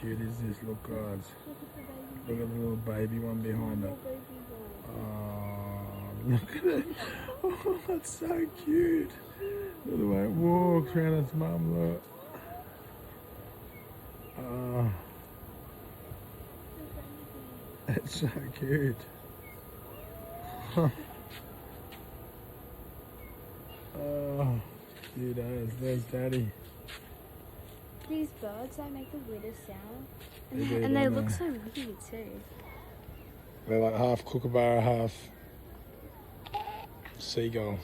cute is this? Look, guys. Look at the baby. Look at the little baby one behind Little it. baby one. Oh, look at it. Oh, that's so cute. Look at the way it walks around its mum, look. Oh, it's so cute. Oh, cute as. There's Daddy. These birds, they make the weirdest sound. They do, And they don't look they? so weird too. They're like half kookaburra, half seagull.